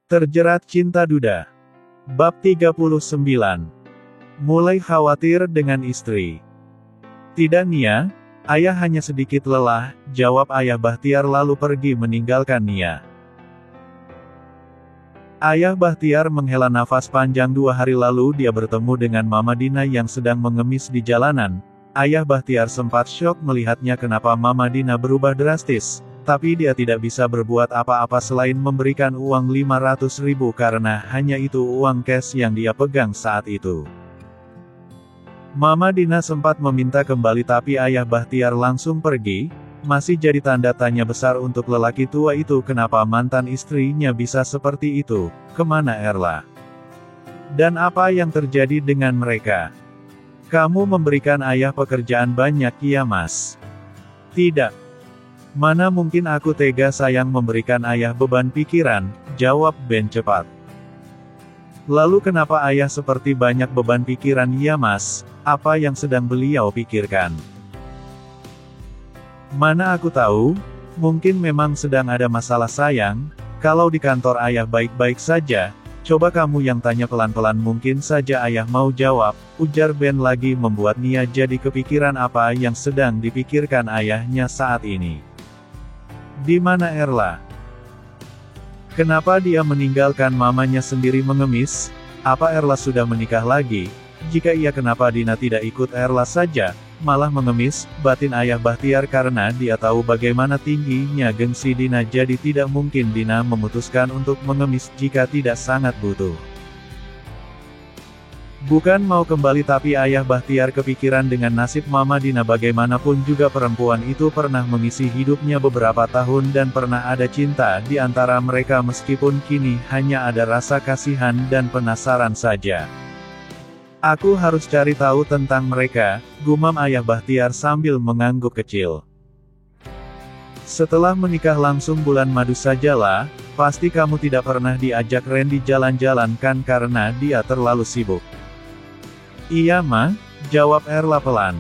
Terjerat cinta duda. Bab 39. Mulai khawatir dengan istri. Tidak Nia, ayah hanya sedikit lelah, jawab ayah Bahtiar lalu pergi meninggalkan Nia. Ayah Bahtiar menghela nafas panjang 2 hari lalu dia bertemu dengan Mama Dina yang sedang mengemis di jalanan. Ayah Bahtiar sempat syok melihatnya kenapa Mama Dina berubah drastis. Tapi dia tidak bisa berbuat apa-apa selain memberikan uang 500.000 karena hanya itu uang cash yang dia pegang saat itu. Mama Dina sempat meminta kembali tapi ayah Bahtiar langsung pergi, masih jadi tanda tanya besar untuk lelaki tua itu kenapa mantan istrinya bisa seperti itu, kemana Erla? Dan apa yang terjadi dengan mereka? Kamu memberikan ayah pekerjaan banyak ya mas? Tidak. Mana mungkin aku tega sayang memberikan ayah beban pikiran, jawab Ben cepat. Lalu kenapa ayah seperti banyak beban pikiran ya mas, apa yang sedang beliau pikirkan? Mana aku tahu, mungkin memang sedang ada masalah sayang, kalau di kantor ayah baik-baik saja, coba kamu yang tanya pelan-pelan mungkin saja ayah mau jawab, ujar Ben lagi membuat Nia jadi kepikiran apa yang sedang dipikirkan ayahnya saat ini. Di mana Erla? Kenapa dia meninggalkan mamanya sendiri mengemis? Apa Erla sudah menikah lagi? Jika iya kenapa Dina tidak ikut Erla saja, malah mengemis, batin ayah Bahtiar karena dia tahu bagaimana tingginya gengsi Dina jadi tidak mungkin Dina memutuskan untuk mengemis jika tidak sangat butuh. Bukan mau kembali tapi ayah Bahtiar kepikiran dengan nasib Mama Dina bagaimanapun juga perempuan itu pernah mengisi hidupnya beberapa tahun dan pernah ada cinta di antara mereka meskipun kini hanya ada rasa kasihan dan penasaran saja. Aku harus cari tahu tentang mereka, gumam ayah Bahtiar sambil mengangguk kecil. Setelah menikah langsung bulan madu sajalah, pasti kamu tidak pernah diajak Randy jalan-jalan kan karena dia terlalu sibuk. Iya ma, jawab Erla pelan.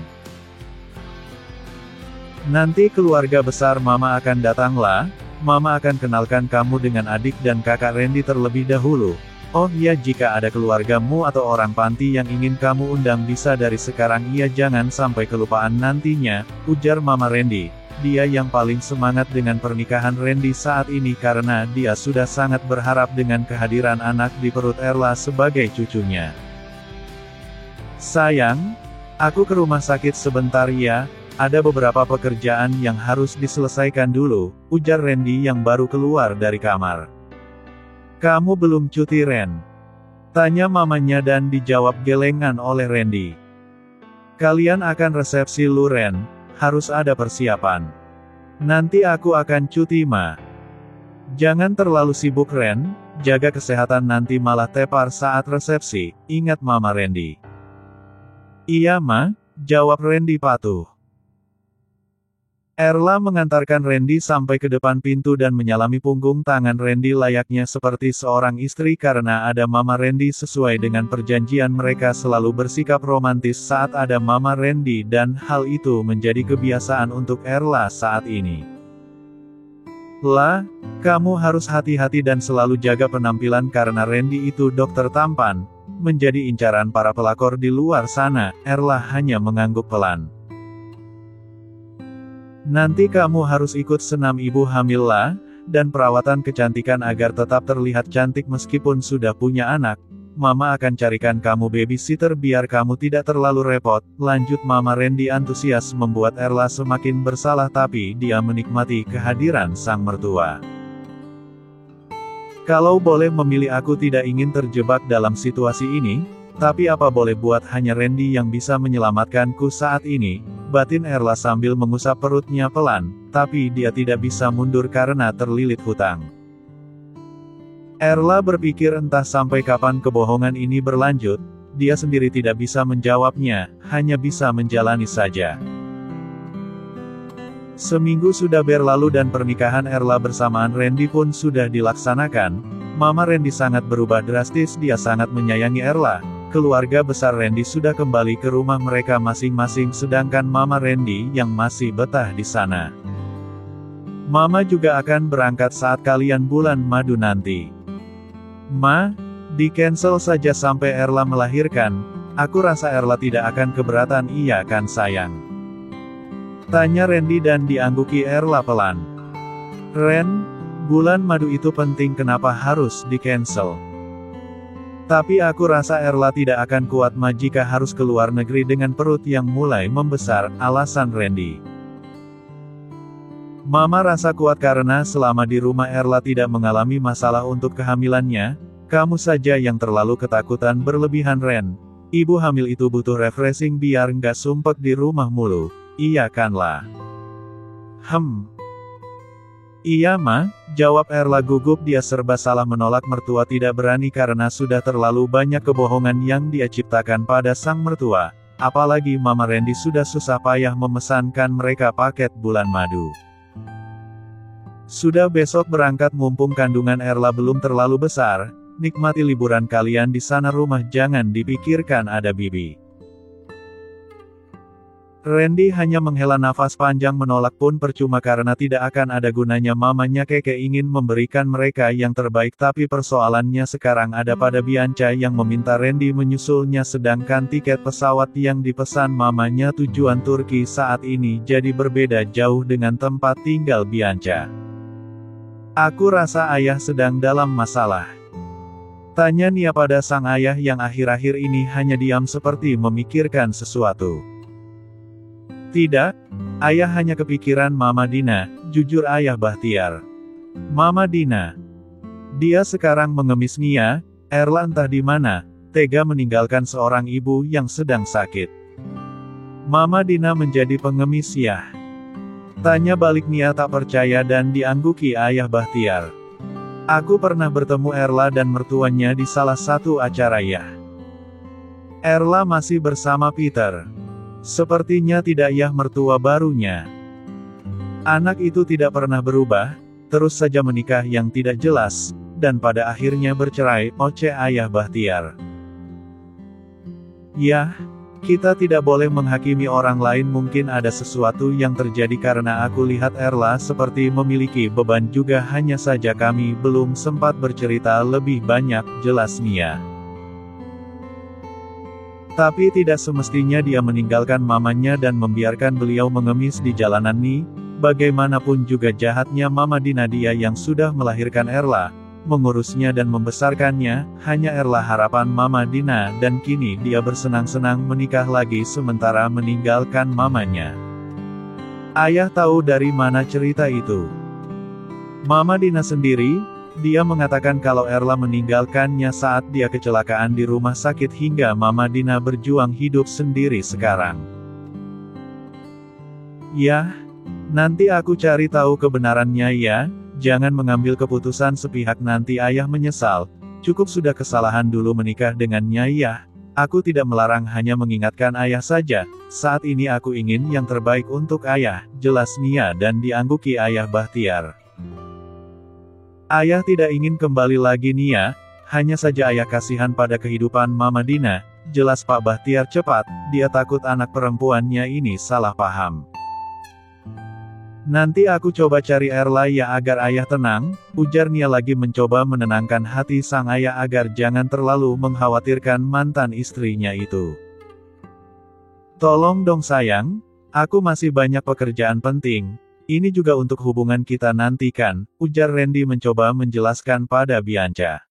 Nanti keluarga besar mama akan datanglah, mama akan kenalkan kamu dengan adik dan kakak Randy terlebih dahulu. Oh iya jika ada keluargamu atau orang panti yang ingin kamu undang bisa dari sekarang iya jangan sampai kelupaan nantinya, ujar mama Randy. Dia yang paling semangat dengan pernikahan Randy saat ini karena dia sudah sangat berharap dengan kehadiran anak di perut Erla sebagai cucunya. Sayang, aku ke rumah sakit sebentar ya, ada beberapa pekerjaan yang harus diselesaikan dulu, ujar Randy yang baru keluar dari kamar. Kamu belum cuti Ren? Tanya mamanya dan dijawab gelengan oleh Randy. Kalian akan resepsi lu Ren, harus ada persiapan. Nanti aku akan cuti ma. Jangan terlalu sibuk Ren, jaga kesehatan nanti malah tepar saat resepsi, ingat mama Randy. Iya ma, jawab Randy patuh. Erla mengantarkan Randy sampai ke depan pintu dan menyalami punggung tangan Randy layaknya seperti seorang istri karena ada mama Randy sesuai dengan perjanjian mereka selalu bersikap romantis saat ada mama Randy dan hal itu menjadi kebiasaan untuk Erla saat ini. Lah, kamu harus hati-hati dan selalu jaga penampilan karena Randy itu dokter tampan. Menjadi incaran para pelakor di luar sana, Erla hanya mengangguk pelan. Nanti kamu harus ikut senam ibu hamil lah, dan perawatan kecantikan agar tetap terlihat cantik meskipun sudah punya anak. Mama akan carikan kamu babysitter biar kamu tidak terlalu repot, lanjut mama Randy antusias membuat Erla semakin bersalah tapi dia menikmati kehadiran sang mertua. Kalau boleh memilih aku tidak ingin terjebak dalam situasi ini, tapi apa boleh buat hanya Randy yang bisa menyelamatkanku saat ini, batin Erla sambil mengusap perutnya pelan, tapi dia tidak bisa mundur karena terlilit hutang. Erla berpikir entah sampai kapan kebohongan ini berlanjut, dia sendiri tidak bisa menjawabnya, hanya bisa menjalani saja. Seminggu sudah berlalu dan pernikahan Erla bersamaan Randy pun sudah dilaksanakan. Mama Randy sangat berubah drastis, dia sangat menyayangi Erla. Keluarga besar Randy sudah kembali ke rumah mereka masing-masing sedangkan Mama Randy yang masih betah di sana. Mama juga akan berangkat saat kalian bulan madu nanti. Ma, di-cancel saja sampai Erla melahirkan. Aku rasa Erla tidak akan keberatan, iya kan sayang? Tanya Randy dan diangguki Erla pelan. Ren, bulan madu itu penting, kenapa harus di-cancel? Tapi aku rasa Erla tidak akan kuat Ma jika harus keluar negeri dengan perut yang mulai membesar, alasan Randy. Mama rasa kuat karena selama di rumah Erla tidak mengalami masalah untuk kehamilannya. Kamu saja yang terlalu ketakutan berlebihan Ren. Ibu hamil itu butuh refreshing biar nggak sumpek di rumah mulu. Iya kan lah? Iya Ma, jawab Erla gugup, dia serba salah menolak mertua tidak berani karena sudah terlalu banyak kebohongan yang dia ciptakan pada sang mertua. Apalagi Mama Randy sudah susah payah memesankan mereka paket bulan madu. Sudah besok berangkat mumpung kandungan Erla belum terlalu besar. Nikmati liburan kalian di sana, rumah jangan dipikirkan ada bibi. Randy hanya menghela nafas panjang, menolak pun percuma karena tidak akan ada gunanya. Mamanya Keke ingin memberikan mereka yang terbaik, tapi persoalannya sekarang ada pada Bianca yang meminta Randy menyusulnya, sedangkan tiket pesawat yang dipesan mamanya tujuan Turki saat ini jadi berbeda jauh dengan tempat tinggal Bianca. Aku rasa ayah sedang dalam masalah. Tanya Nia pada sang ayah yang akhir-akhir ini hanya diam seperti memikirkan sesuatu. Tidak, ayah hanya kepikiran Mama Dina, jujur ayah Bahtiar. Mama Dina. Dia sekarang mengemis. Nia, Erla entah di mana, tega meninggalkan seorang ibu yang sedang sakit. Mama Dina menjadi pengemis ya? Tanya balik Nia tak percaya dan diangguki ayah Bahtiar. Aku pernah bertemu Erla dan mertuanya di salah satu acara ya. Erla masih bersama Peter. Sepertinya tidak ya mertua barunya. Anak itu tidak pernah berubah, terus saja menikah yang tidak jelas, dan pada akhirnya bercerai, oceh ayah Bahtiar. Yah, kita tidak boleh menghakimi orang lain, mungkin ada sesuatu yang terjadi karena aku lihat Erla seperti memiliki beban juga, hanya saja kami belum sempat bercerita lebih banyak, jelas Nia. Tapi tidak semestinya dia meninggalkan mamanya dan membiarkan beliau mengemis di jalanan nih. Bagaimanapun juga jahatnya Mama Dina, dia yang sudah melahirkan Erla, mengurusnya dan membesarkannya, hanya Erla harapan Mama Dina, dan kini dia bersenang-senang menikah lagi sementara meninggalkan mamanya. Ayah tahu dari mana cerita itu? Mama Dina sendiri, dia mengatakan kalau Erla meninggalkannya saat dia kecelakaan di rumah sakit hingga Mama Dina berjuang hidup sendiri sekarang. Yah, nanti aku cari tahu kebenarannya ya. Jangan mengambil keputusan sepihak nanti ayah menyesal. Cukup sudah kesalahan dulu menikah dengannya ya. Aku tidak melarang, hanya mengingatkan ayah saja. Saat ini aku ingin yang terbaik untuk ayah, jelas Nia dan diangguki ayah Bahtiar. Ayah tidak ingin kembali lagi Nia, hanya saja ayah kasihan pada kehidupan Mama Dina, jelas Pak Bahtiar cepat, dia takut anak perempuannya ini salah paham. Nanti aku coba cari Erla ya agar ayah tenang, ujar Nia lagi mencoba menenangkan hati sang ayah agar jangan terlalu mengkhawatirkan mantan istrinya itu. Tolong dong sayang, aku masih banyak pekerjaan penting, ini juga untuk hubungan kita nanti kan, ujar Randy mencoba menjelaskan pada Bianca.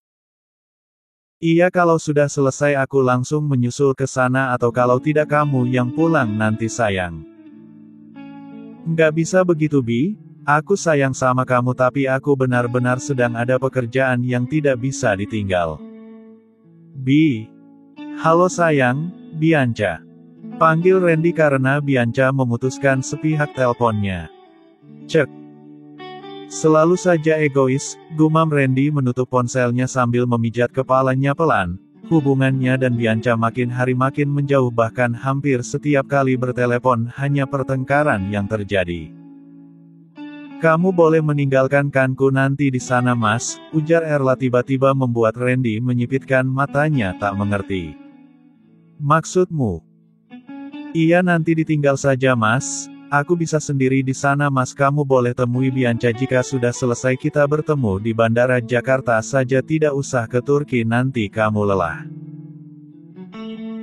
Iya, kalau sudah selesai aku langsung menyusul ke sana, atau kalau tidak kamu yang pulang nanti sayang. Nggak bisa begitu Bi, aku sayang sama kamu tapi aku benar-benar sedang ada pekerjaan yang tidak bisa ditinggal. Bi. Halo sayang, Bianca. Panggil Randy karena Bianca memutuskan sepihak teleponnya. Cek. Selalu saja egois, gumam Randy menutup ponselnya sambil memijat kepalanya pelan. Hubungannya dan Bianca makin hari makin menjauh, bahkan hampir setiap kali bertelepon hanya pertengkaran yang terjadi. Kamu boleh meninggalkan kanku nanti di sana Mas, ujar Erla tiba-tiba membuat Randy menyipitkan matanya tak mengerti. Maksudmu? Iya nanti ditinggal saja Mas, Aku bisa sendiri di sana Mas. Kamu boleh temui Bianca jika sudah selesai kita bertemu di Bandara Jakarta saja, tidak usah ke Turki nanti kamu lelah.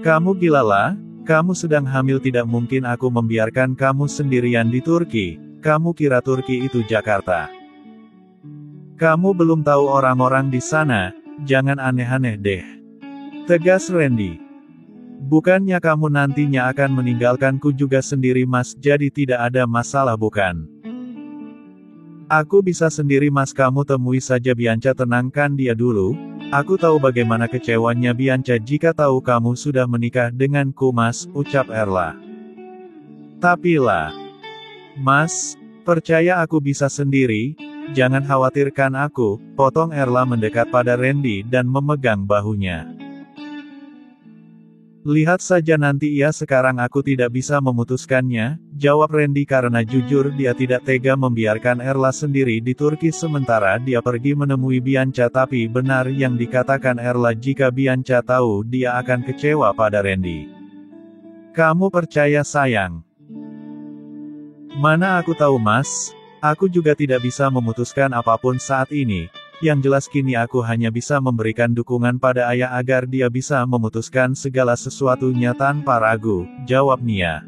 Kamu gila lah? Kamu sedang hamil, tidak mungkin aku membiarkan kamu sendirian di Turki. Kamu kira Turki itu Jakarta? Kamu belum tahu orang-orang di sana, jangan aneh-aneh deh. Tegas Randy. Bukannya kamu nantinya akan meninggalkanku juga sendiri Mas, jadi tidak ada masalah bukan? Aku bisa sendiri Mas, kamu temui saja Bianca, tenangkan dia dulu. Aku tahu bagaimana kecewanya Bianca jika tahu kamu sudah menikah denganku Mas, ucap Erla. Tapi lah, Mas, percaya aku bisa sendiri, jangan khawatirkan aku, potong Erla mendekat pada Randy dan memegang bahunya. Lihat saja nanti ya, sekarang aku tidak bisa memutuskannya, jawab Randy karena jujur dia tidak tega membiarkan Erla sendiri di Turki sementara dia pergi menemui Bianca. Tapi benar yang dikatakan Erla, jika Bianca tahu dia akan kecewa pada Randy. Kamu percaya sayang? Mana aku tahu Mas, aku juga tidak bisa memutuskan apapun saat ini. Yang jelas kini aku hanya bisa memberikan dukungan pada ayah agar dia bisa memutuskan segala sesuatunya tanpa ragu, jawab Nia.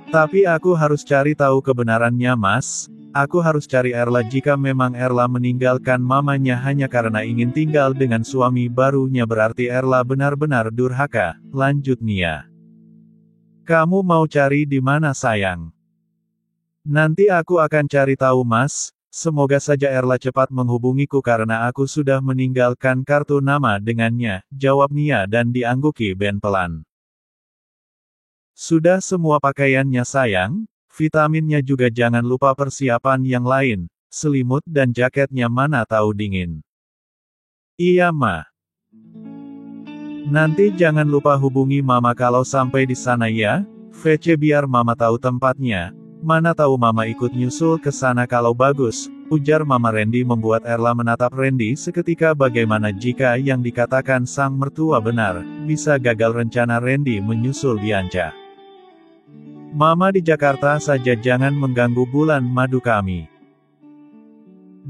Tapi aku harus cari tahu kebenarannya Mas, aku harus cari Erla. Jika memang Erla meninggalkan mamanya hanya karena ingin tinggal dengan suami barunya, berarti Erla benar-benar durhaka, lanjut Nia. Kamu mau cari di mana sayang? Nanti aku akan cari tahu Mas. Semoga saja Erla cepat menghubungiku karena aku sudah meninggalkan kartu nama dengannya, jawab Nia dan diangguki Ben pelan. Sudah semua pakaiannya sayang, vitaminnya juga jangan lupa persiapan yang lain, selimut dan jaketnya mana tahu dingin. Iya Ma. Nanti jangan lupa hubungi Mama kalau sampai di sana ya, VC biar Mama tahu tempatnya. Mana tahu Mama ikut nyusul ke sana kalau bagus, ujar Mama Randy membuat Erla menatap Randy seketika. Bagaimana jika yang dikatakan sang mertua benar, bisa gagal rencana Randy menyusul Bianca. Mama di Jakarta saja, jangan mengganggu bulan madu kami.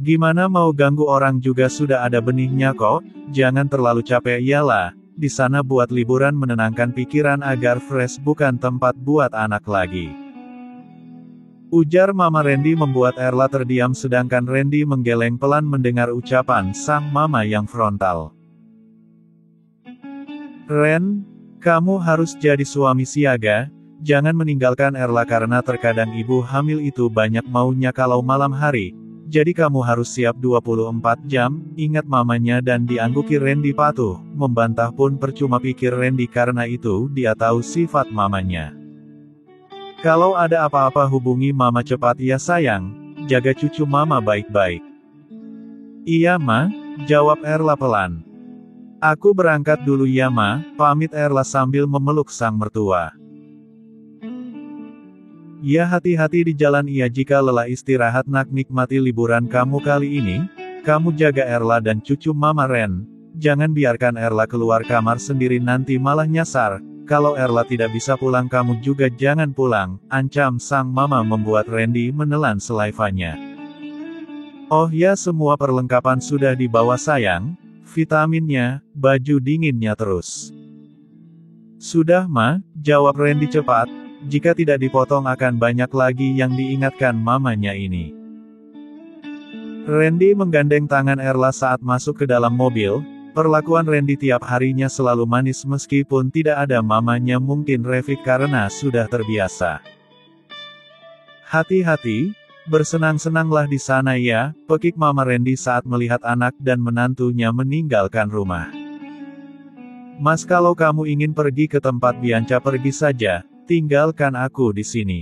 Gimana mau ganggu orang juga, sudah ada benihnya kok, jangan terlalu capek. Iyalah, di sana buat liburan menenangkan pikiran agar fresh, bukan tempat buat anak lagi. Ujar Mama Randy membuat Erla terdiam sedangkan Randy menggeleng pelan mendengar ucapan sang mama yang frontal. Ren, kamu harus jadi suami siaga, jangan meninggalkan Erla karena terkadang ibu hamil itu banyak maunya kalau malam hari, jadi kamu harus siap 24 jam, ingat mamanya. Dan diangguki Randy patuh, membantah pun percuma pikir Randy karena itu dia tahu sifat mamanya. Kalau ada apa-apa hubungi Mama cepat ya sayang, jaga cucu Mama baik-baik. Iya Ma, jawab Erla pelan. Aku berangkat dulu ya Ma, pamit Erla sambil memeluk sang mertua. Ya hati-hati di jalan. Iya, jika lelah istirahat nak, nikmati liburan kamu kali ini, kamu jaga Erla dan cucu Mama Ren, jangan biarkan Erla keluar kamar sendiri nanti malah nyasar. Kalau Erla tidak bisa pulang kamu juga jangan pulang, ancam sang mama membuat Randy menelan selaivanya. Oh ya, semua perlengkapan sudah dibawa sayang, vitaminnya, baju dinginnya terus. Sudah Ma, jawab Randy cepat, jika tidak dipotong akan banyak lagi yang diingatkan mamanya ini. Randy menggandeng tangan Erla saat masuk ke dalam mobil. Perlakuan Randy tiap harinya selalu manis meskipun tidak ada mamanya, mungkin Revik karena sudah terbiasa. Hati-hati, bersenang-senanglah di sana ya, pekik Mama Randy saat melihat anak dan menantunya meninggalkan rumah. Mas, kalau kamu ingin pergi ke tempat Bianca pergi saja, tinggalkan aku di sini.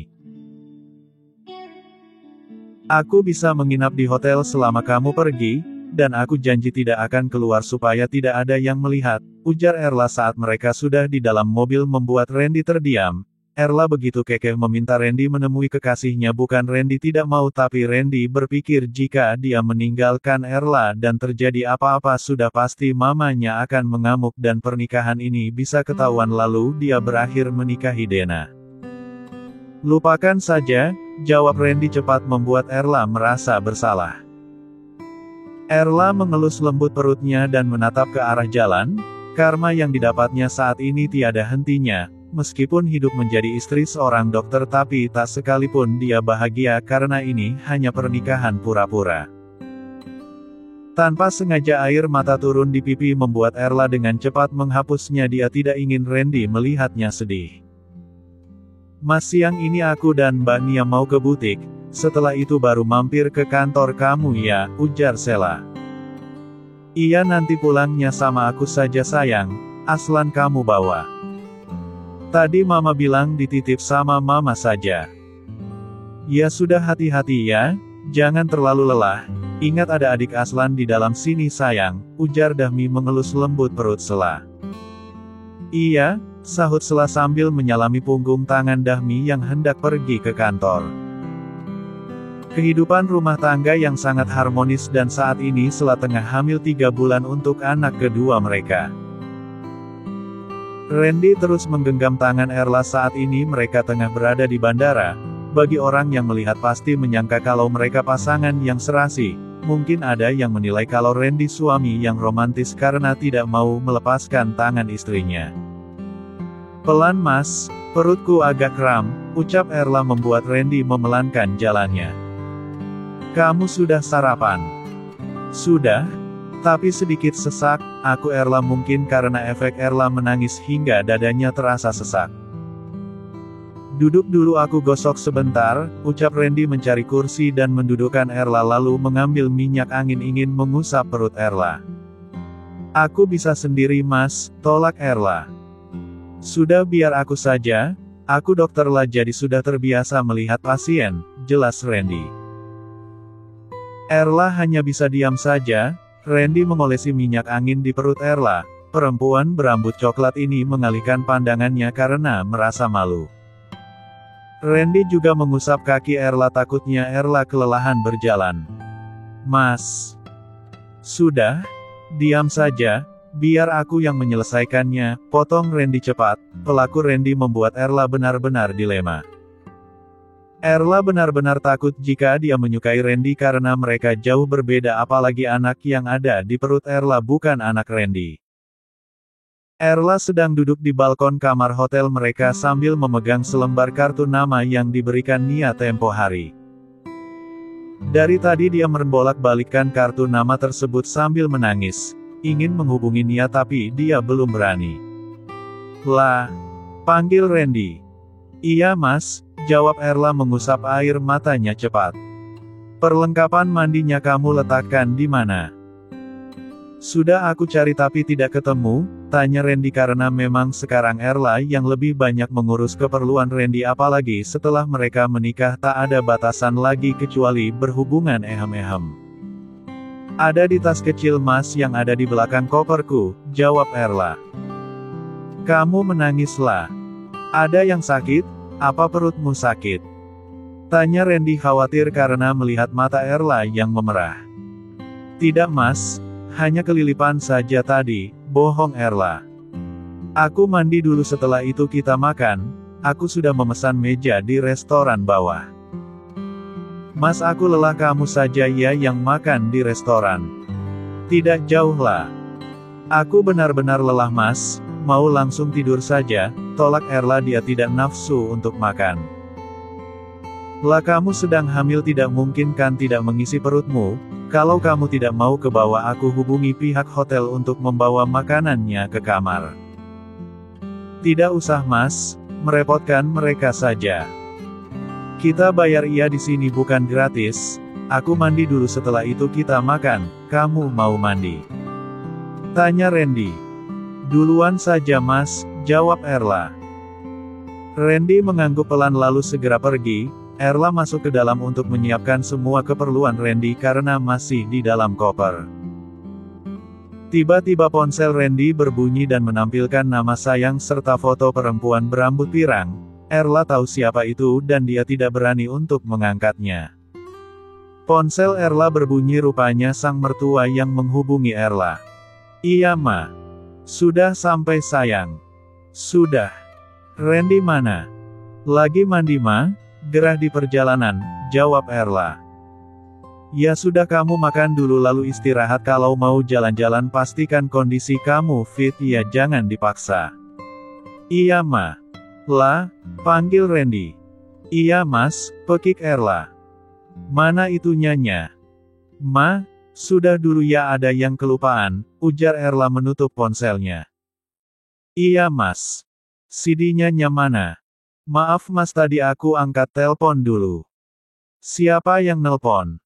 Aku bisa menginap di hotel selama kamu pergi, dan aku janji tidak akan keluar supaya tidak ada yang melihat, ujar Erla saat mereka sudah di dalam mobil membuat Randy terdiam. Erla begitu kekeh meminta Randy menemui kekasihnya. Bukan Randy tidak mau, tapi Randy berpikir jika dia meninggalkan Erla dan terjadi apa-apa sudah pasti mamanya akan mengamuk dan pernikahan ini bisa ketahuan lalu dia berakhir menikahi Dena. Lupakan saja, jawab Randy cepat membuat Erla merasa bersalah. Erla mengelus lembut perutnya dan menatap ke arah jalan. Karma yang didapatnya saat ini tiada hentinya. Meskipun hidup menjadi istri seorang dokter tapi tak sekalipun dia bahagia karena ini hanya pernikahan pura-pura. Tanpa sengaja air mata turun di pipi membuat Erla dengan cepat menghapusnya. Dia tidak ingin Randy melihatnya sedih. Mas, siang ini aku dan Mbak Nia mau ke butik, setelah itu baru mampir ke kantor kamu ya, ujar Sheila. Iya, nanti pulangnya sama aku saja sayang, Aslan kamu bawa. Tadi mama bilang dititip sama mama saja. Ya sudah, hati-hati ya, jangan terlalu lelah, ingat ada adik Aslan di dalam sini sayang, ujar Dahmi mengelus lembut perut Sheila. Iya, sahut Sheila sambil menyalami punggung tangan Dahmi yang hendak pergi ke kantor. Kehidupan rumah tangga yang sangat harmonis dan saat ini Sheila tengah hamil 3 bulan untuk anak kedua mereka. Randy terus menggenggam tangan Erla saat ini mereka tengah berada di bandara. Bagi orang yang melihat pasti menyangka kalau mereka pasangan yang serasi. Mungkin ada yang menilai kalau Randy suami yang romantis karena tidak mau melepaskan tangan istrinya. Pelan Mas, perutku agak kram, ucap Erla membuat Randy memelankan jalannya. Kamu sudah sarapan? Sudah, tapi sedikit sesak, aku Erla mungkin karena efek Erla menangis hingga dadanya terasa sesak. Duduk dulu aku gosok sebentar, ucap Randy mencari kursi dan mendudukkan Erla lalu mengambil minyak angin ingin mengusap perut Erla. Aku bisa sendiri Mas, tolak Erla. Sudah biar aku saja, aku dokter lah jadi sudah terbiasa melihat pasien, jelas Randy. Erla hanya bisa diam saja. Randy mengolesi minyak angin di perut Erla. Perempuan berambut coklat ini mengalihkan pandangannya karena merasa malu. Randy juga mengusap kaki Erla takutnya Erla kelelahan berjalan. Mas. Sudah. Diam saja. Biar aku yang menyelesaikannya, potong Randy cepat. Pelaku Randy membuat Erla benar-benar dilema. Erla benar-benar takut jika dia menyukai Randy karena mereka jauh berbeda apalagi anak yang ada di perut Erla bukan anak Randy. Erla sedang duduk di balkon kamar hotel mereka sambil memegang selembar kartu nama yang diberikan Nia tempo hari. Dari tadi dia membolak-balikkan kartu nama tersebut sambil menangis. Ingin menghubungi Nia tapi dia belum berani. Lah, panggil Randy. Iya Mas, jawab Erla mengusap air matanya cepat. Perlengkapan mandinya kamu letakkan di mana? Sudah aku cari tapi tidak ketemu, tanya Randy karena memang sekarang Erla yang lebih banyak mengurus keperluan Randy apalagi setelah mereka menikah tak ada batasan lagi kecuali berhubungan ehem-ehem. Ada di tas kecil Mas yang ada di belakang koperku, jawab Erla. Kamu menangislah. Ada yang sakit? Apa perutmu sakit? Tanya Randy khawatir karena melihat mata Erla yang memerah. Tidak Mas, hanya kelilipan saja tadi, bohong Erla. Aku mandi dulu setelah itu kita makan, aku sudah memesan meja di restoran bawah. Mas aku lelah kamu saja ya yang makan di restoran. Tidak jauh lah. Aku benar-benar lelah Mas, mau langsung tidur saja, tolak Erla dia tidak nafsu untuk makan. Lah kamu sedang hamil tidak mungkin kan tidak mengisi perutmu, kalau kamu tidak mau ke bawah aku hubungi pihak hotel untuk membawa makanannya ke kamar. Tidak usah Mas, merepotkan mereka saja. Kita bayar ia di sini bukan gratis, aku mandi dulu setelah itu kita makan, kamu mau mandi? Tanya Randy. Duluan saja Mas, jawab Erla. Randy mengangguk pelan lalu segera pergi. Erla masuk ke dalam untuk menyiapkan semua keperluan Randy karena masih di dalam koper. Tiba-tiba ponsel Randy berbunyi dan menampilkan nama sayang serta foto perempuan berambut pirang. Erla tahu siapa itu dan dia tidak berani untuk mengangkatnya. Ponsel Erla berbunyi rupanya sang mertua yang menghubungi Erla. Iya Ma. Sudah sampai sayang. Sudah. Randy mana? Lagi mandi Ma? Gerah di perjalanan, jawab Erla. Ya sudah kamu makan dulu lalu istirahat kalau mau jalan-jalan pastikan kondisi kamu fit ya jangan dipaksa. Iya Ma. La, panggil Randy. Iya Mas, pekik Erla. Mana itu Nyonya? Ma, sudah dulu ya ada yang kelupaan, ujar Erla menutup ponselnya. Iya Mas. CD-nya mana? Maaf Mas tadi aku angkat telepon dulu. Siapa yang nelpon?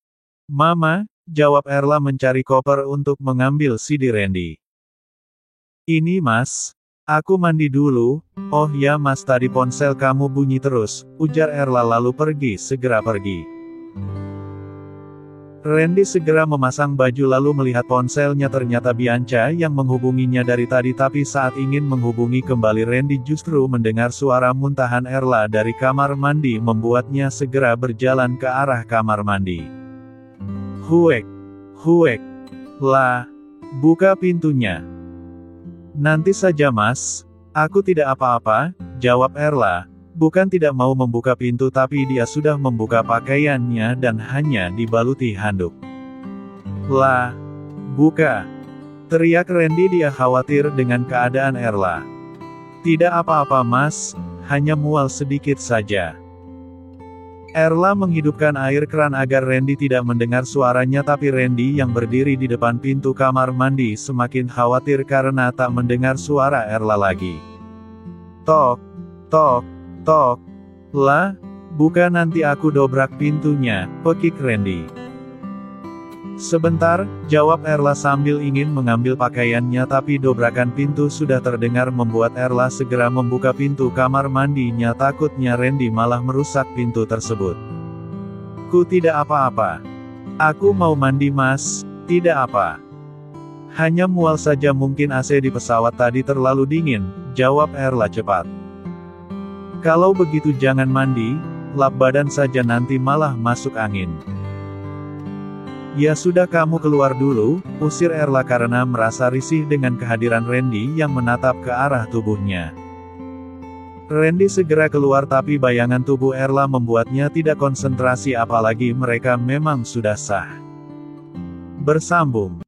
Mama, jawab Erla mencari koper untuk mengambil CD Randy. Ini Mas. Aku mandi dulu. Oh ya Mas tadi ponsel kamu bunyi terus, ujar Erla lalu segera pergi. Randy segera memasang baju lalu melihat ponselnya ternyata Bianca yang menghubunginya dari tadi tapi saat ingin menghubungi kembali Randy justru mendengar suara muntahan Erla dari kamar mandi membuatnya segera berjalan ke arah kamar mandi. Huek, huek, lah, buka pintunya. Nanti saja Mas, aku tidak apa-apa, jawab Erla. Bukan tidak mau membuka pintu tapi dia sudah membuka pakaiannya dan hanya dibaluti handuk. Lah, buka. Teriak Randy dia khawatir dengan keadaan Erla. Tidak apa-apa Mas, hanya mual sedikit saja. Erla menghidupkan air keran agar Randy tidak mendengar suaranya tapi Randy yang berdiri di depan pintu kamar mandi semakin khawatir karena tak mendengar suara Erla lagi. Tok, tok, tok. Lah, buka nanti aku dobrak pintunya, pekik Randy. Sebentar, jawab Erla sambil ingin mengambil pakaiannya tapi dobrakan pintu sudah terdengar membuat Erla segera membuka pintu kamar mandinya takutnya Randy malah merusak pintu tersebut. Ku tidak apa-apa. Aku mau mandi Mas, tidak apa. Hanya mual saja mungkin AC di pesawat tadi terlalu dingin, jawab Erla cepat. Kalau begitu jangan mandi, lap badan saja nanti malah masuk angin. Ya sudah kamu keluar dulu, usir Erla karena merasa risih dengan kehadiran Randy yang menatap ke arah tubuhnya. Randy segera keluar tapi bayangan tubuh Erla membuatnya tidak konsentrasi apalagi mereka memang sudah sah. Bersambung.